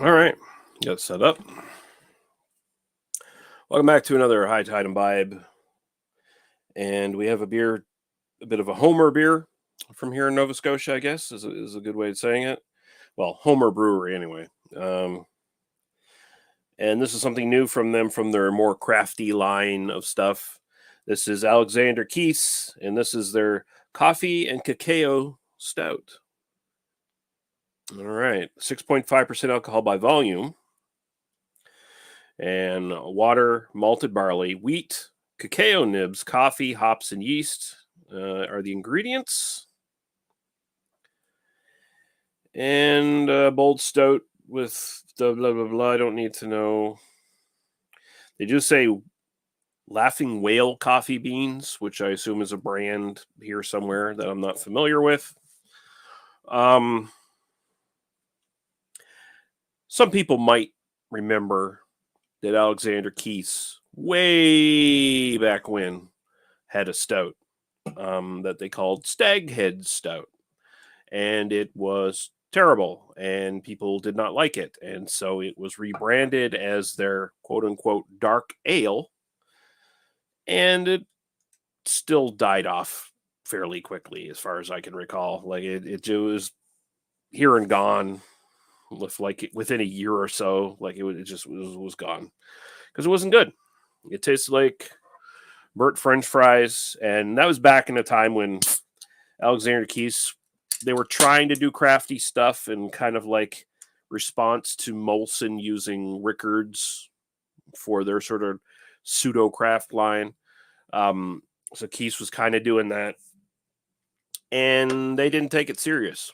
All right, got it set up. Welcome back to another High Tide Imbibe, and we have a beer, a bit of a Homer beer from here in Nova Scotia. I guess is a good way of saying it. Well, Homer Brewery anyway. Um, and this is something new from them from their more crafty line of stuff. This is Alexander Keith's, and this is their coffee and cacao stout. All right, 6.5% alcohol by volume. And water, malted barley, wheat, cacao nibs, coffee, hops, and yeast are the ingredients. And bold stout with the blah, blah, blah. I don't need to know. They just say Laughing Whale coffee beans, which I assume is a brand here somewhere that I'm not familiar with. Some people might remember that Alexander Keith's way back when had a stout that they called Staghead Stout. And it was terrible, and people did not like it. And so it was rebranded as their quote unquote dark ale. And it still died off fairly quickly, as far as I can recall. Like it was here and gone with like within a year or so. Like it just was gone because it wasn't good. It tasted like burnt French fries, and that was back in a time when Alexander Keith's, they were trying to do crafty stuff and kind of like response to Molson using Rickards for their sort of pseudo craft line. So Keith's was kind of doing that, and they didn't take it serious.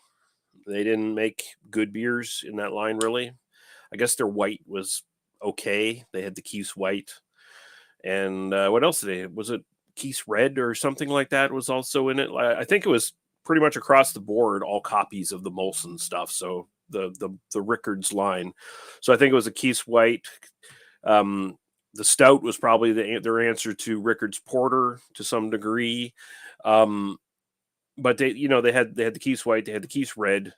They didn't make good beers in that line, really. I guess their white was okay. They had the Keith's white. And what else did they have? Was it Keith's Red or something like that was also in it? I think it was pretty much across the board, all copies of the Molson stuff. So the Rickards line. So I think it was a Keith's White. The stout was probably their answer to Rickards Porter to some degree. But they had the Keith's White, they had the Keith's Red.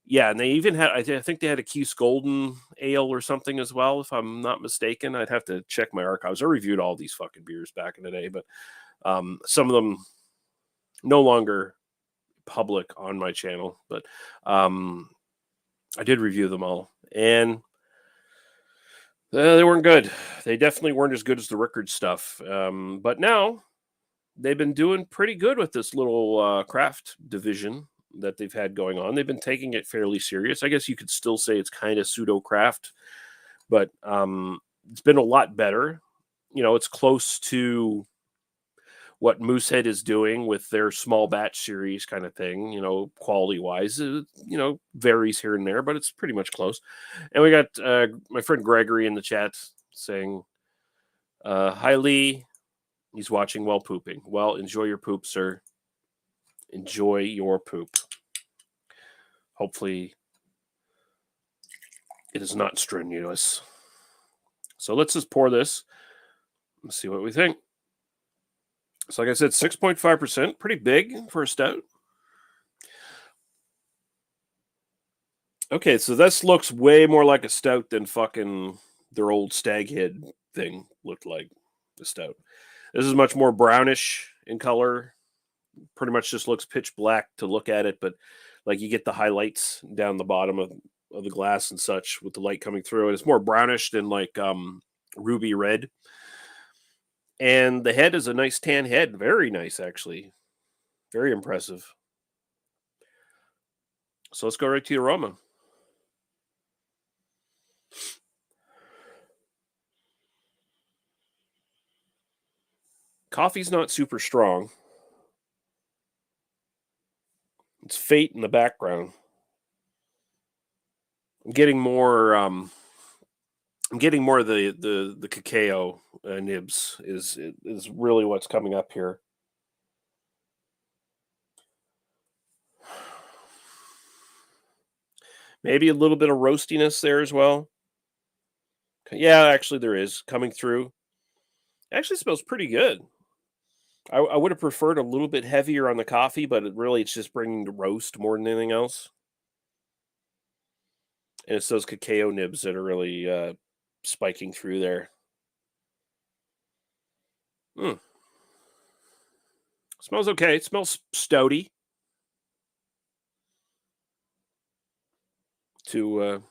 Yeah, and they even had, I think they had a Keith's Golden Ale or something as well, if I'm not mistaken. I'd have to check my archives. I reviewed all these fucking beers back in the day, but some of them no longer public on my channel, but I did review them all, and they weren't good. They definitely weren't as good as the Rickard stuff. But now they've been doing pretty good with this little craft division that they've had going on. They've been taking it fairly serious. I guess you could still say it's kind of pseudo craft, but it's been a lot better. It's close to what Moosehead is doing with their small batch series kind of thing, quality wise, varies here and there, but it's pretty much close. And we got my friend Gregory in the chat saying, hi Lee, he's watching while pooping. Well, enjoy your poop, sir. Enjoy your poop. Hopefully it is not strenuous. So let's just pour this. Let's see what we think. So like I said, 6.5%, pretty big for a stout. Okay, so this looks way more like a stout than fucking their old Staghead thing looked like, the stout. This is much more brownish in color. Pretty much just looks pitch black to look at it, but like you get the highlights down the bottom of the glass and such with the light coming through. And it's more brownish than like ruby red. And the head is a nice tan head. Very nice, actually. Very impressive. So let's go right to the aroma. Coffee's not super strong. It's Fate in the background. I'm getting more of the cacao nibs is really what's coming up here. Maybe a little bit of roastiness there as well. Yeah, actually there is coming through. Actually smells pretty good. I would have preferred a little bit heavier on the coffee, but it's just bringing the roast more than anything else. And it's those cacao nibs that are really spiking through there. Mm. Smells okay. It smells stouty. To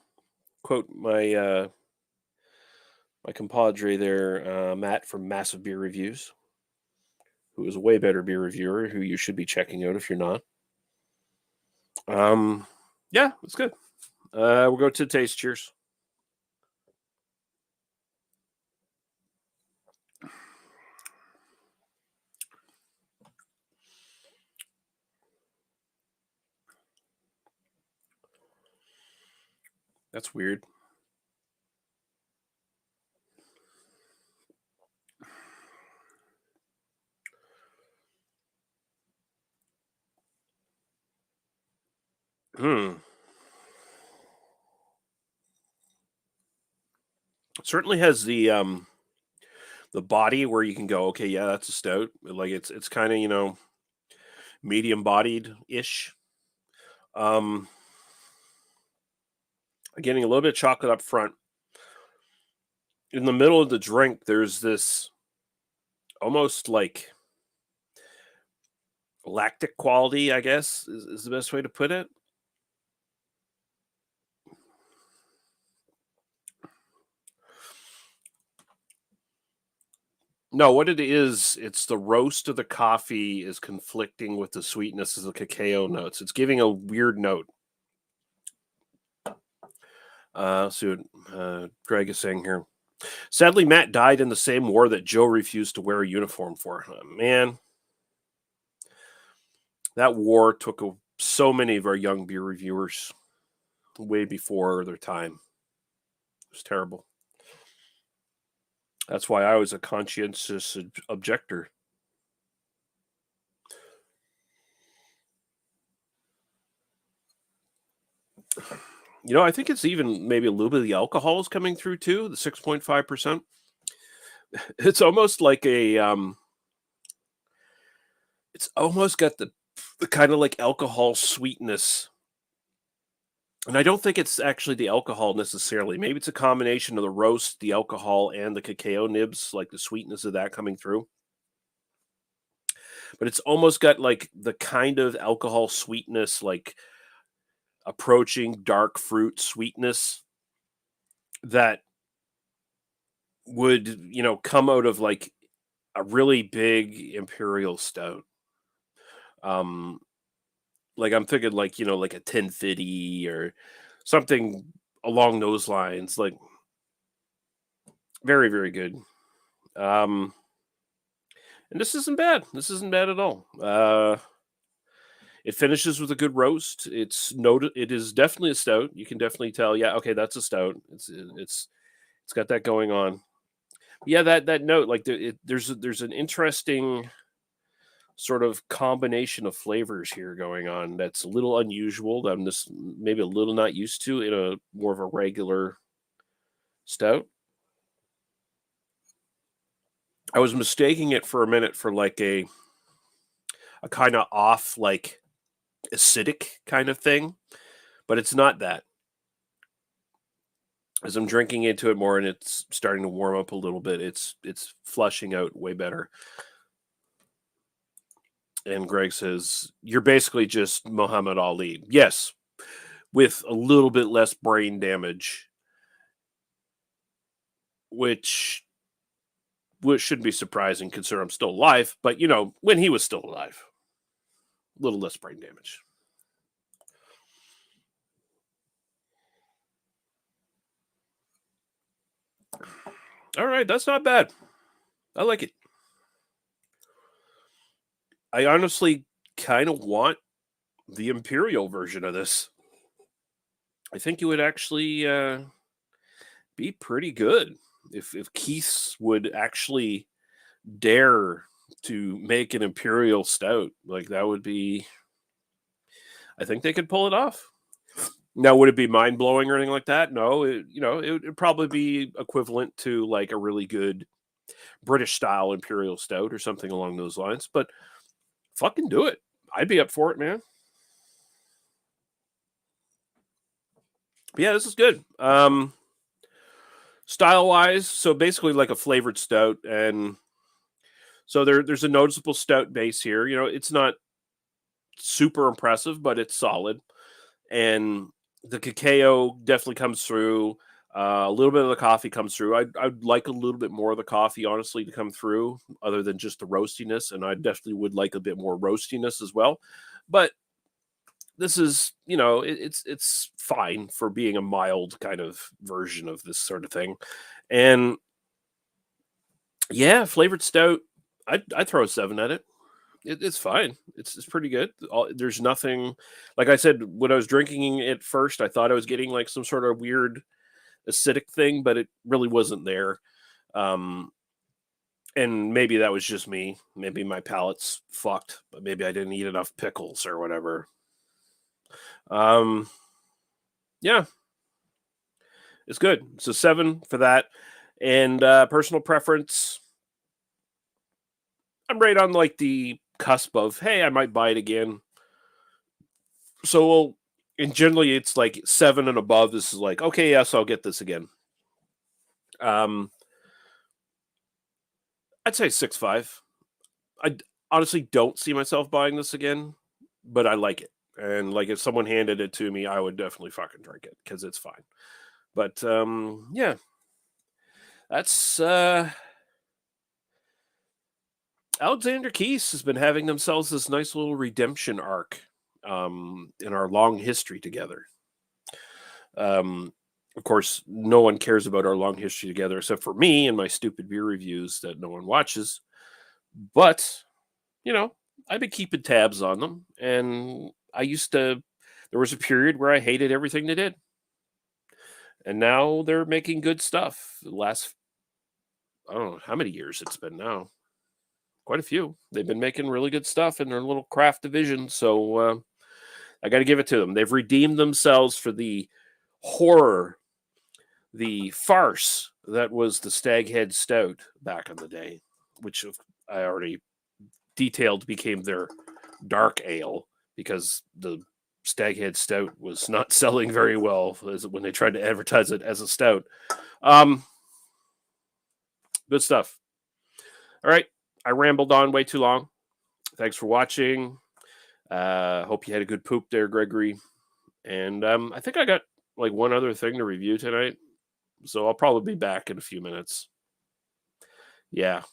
quote my compadre there, Matt from Massive Beer Reviews, who is a way better beer reviewer, who you should be checking out if you're not. Yeah, it's good. We'll go to taste. Cheers. That's weird. Hmm. It certainly has the body where you can go, okay, yeah, that's a stout. Like it's kind of medium bodied ish. Um, getting a little bit of chocolate up front. In the middle of the drink, there's this almost like lactic quality, I guess, is the best way to put it. No, what it is, it's the roast of the coffee is conflicting with the sweetness of the cacao notes. It's giving a weird note. See what Greg is saying here. Sadly, Matt died in the same war that Joe refused to wear a uniform for. Man, that war took so many of our young beer reviewers way before their time. It was terrible. That's why I was a conscientious objector. I think it's even maybe a little bit of the alcohol is coming through too, the 6.5%. It's almost like it's almost got the kind of like alcohol sweetness. And I don't think it's actually the alcohol necessarily. Maybe it's a combination of the roast, the alcohol, and the cacao nibs, like the sweetness of that coming through. But it's almost got like the kind of alcohol sweetness, like approaching dark fruit sweetness that would, come out of like a really big imperial stout. Um, like I'm thinking like, like a 1050 or something along those lines. Like very, very good. Um, and this isn't bad. This isn't bad at all. It finishes with a good roast. It is definitely a stout. You can definitely tell. Yeah, okay, that's a stout. It's got that going on. Yeah, that note, like there's an interesting sort of combination of flavors here going on that's a little unusual. That I'm just maybe a little not used to in a more of a regular stout. I was mistaking it for a minute for like a kind of off like acidic kind of thing, but it's not that. As I'm drinking into it more and it's starting to warm up a little bit, it's flushing out way better. And Greg says, "You're basically just Muhammad Ali." Yes, with a little bit less brain damage, which shouldn't be surprising considering I'm still alive, but when he was still alive, a little less brain damage. All right, that's not bad. I like it. I honestly kind of want the imperial version of this. I think it would actually be pretty good if Keith's would actually dare to make an imperial stout. Like that would be. I think they could pull it off. Now, would it be mind blowing or anything like that? No, it would probably be equivalent to like a really good British style imperial stout or something along those lines. But fucking do it. I'd be up for it, man. Yeah, this is good. Style wise, so basically like a flavored stout, and so there's a noticeable stout base here. You know, it's not super impressive, but it's solid. And the cacao definitely comes through. A little bit of the coffee comes through. I'd like a little bit more of the coffee, honestly, to come through, other than just the roastiness. And I definitely would like a bit more roastiness as well. But this is, it's fine for being a mild kind of version of this sort of thing. And yeah, flavored stout, I'd throw a 7 at it. It's fine. It's pretty good. There's nothing, like I said, when I was drinking it first, I thought I was getting like some sort of weird acidic thing, but it really wasn't there. Um, and maybe that was just me. Maybe my palate's fucked, but maybe I didn't eat enough pickles or whatever. Um, yeah, it's good. So 7 for that. And personal preference, I'm right on like the cusp of, hey, I might buy it again. So, and generally it's like 7 and above. This is like, okay, yes, I'll get this again. Um, I'd say 6.5. Honestly don't see myself buying this again, but I like it. And like if someone handed it to me, I would definitely fucking drink it because it's fine. But yeah, that's Alexander Keys has been having themselves this nice little redemption arc in our long history together. Um, of course, no one cares about our long history together except for me and my stupid beer reviews that no one watches. But, you know, I've been keeping tabs on them. And there was a period where I hated everything they did. And now they're making good stuff. The last, I don't know how many years it's been now. Quite a few. They've been making really good stuff in their little craft division. So I got to give it to them. They've redeemed themselves for the horror, the farce that was the Staghead Stout back in the day, which I already detailed became their dark ale because the Staghead Stout was not selling very well when they tried to advertise it as a stout. Um, Good stuff. All right, I rambled on way too long. Thanks for watching. Hope you had a good poop there, Gregory. And I think I got like one other thing to review tonight, so I'll probably be back in a few minutes. Yeah.